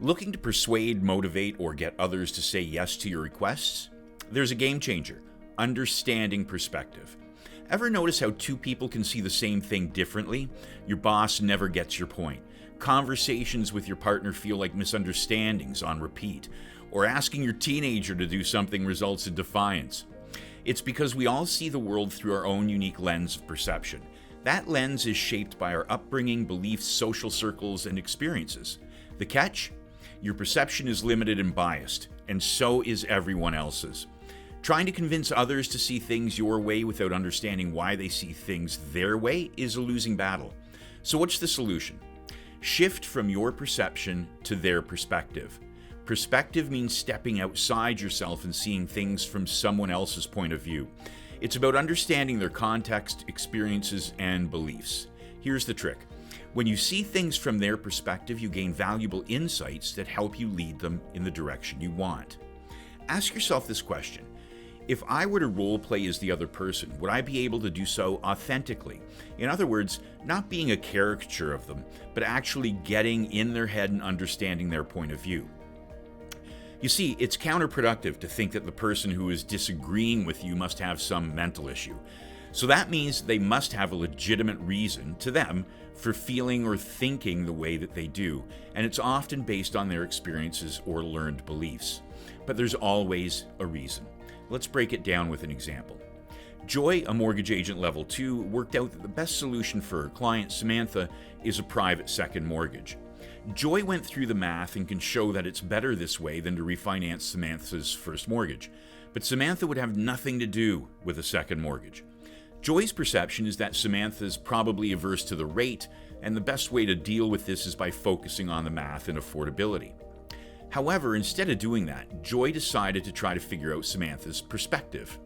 Looking to persuade, motivate, or get others to say yes to your requests? There's a game changer: understanding perspective. Ever notice how two people can see the same thing differently? Your boss never gets your point. Conversations with your partner feel like misunderstandings on repeat. Or asking your teenager to do something results in defiance. It's because we all see the world through our own unique lens of perception. That lens is shaped by our upbringing, beliefs, social circles, and experiences. The catch? Your perception is limited and biased, and so is everyone else's. Trying to convince others to see things your way without understanding why they see things their way is a losing battle. So what's the solution? Shift from your perception to their perspective. Perspective means stepping outside yourself and seeing things from someone else's point of view. It's about understanding their context, experiences, and beliefs. Here's the trick. When you see things from their perspective, you gain valuable insights that help you lead them in the direction you want. Ask yourself this question. If I were to role play as the other person, would I be able to do so authentically? In other words, not being a caricature of them, but actually getting in their head and understanding their point of view. You see, it's counterproductive to think that the person who is disagreeing with you must have some mental issue. So that means they must have a legitimate reason to them for feeling or thinking the way that they do, and it's often based on their experiences or learned beliefs. But there's always a reason. Let's break it down with an example. Joy, a mortgage agent level 2, worked out that the best solution for her client, Samantha, is a private second mortgage. Joy went through the math and can show that it's better this way than to refinance Samantha's first mortgage. But Samantha would have nothing to do with a second mortgage. Joy's perception is that Samantha's probably averse to the rate, and the best way to deal with this is by focusing on the math and affordability. However, instead of doing that, Joy decided to try to figure out Samantha's perspective.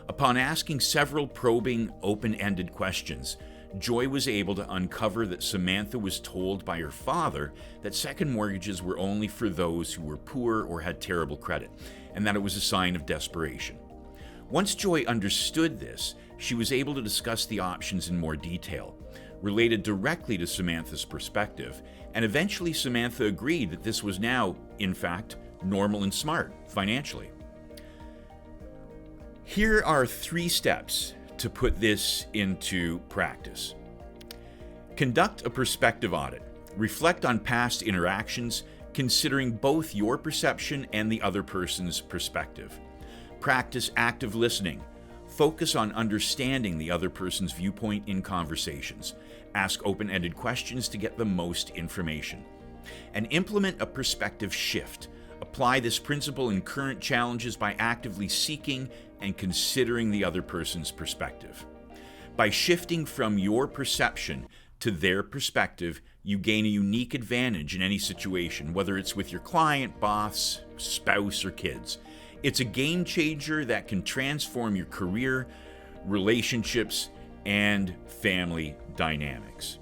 Upon asking several probing, open-ended questions, Joy was able to uncover that Samantha was told by her father that second mortgages were only for those who were poor or had terrible credit, and that it was a sign of desperation. Once Joy understood this, she was able to discuss the options in more detail, related directly to Samantha's perspective, and eventually Samantha agreed that this was now, in fact, normal and smart financially. Here are 3 steps to put this into practice. Conduct a perspective audit. Reflect on past interactions, considering both your perception and the other person's perspective. Practice active listening. Focus on understanding the other person's viewpoint in conversations. Ask open-ended questions to get the most information. And implement a perspective shift. Apply this principle in current challenges by actively seeking and considering the other person's perspective. By shifting from your perception to their perspective, you gain a unique advantage in any situation, whether it's with your client, boss, spouse, or kids. It's a game changer that can transform your career, relationships, and family dynamics.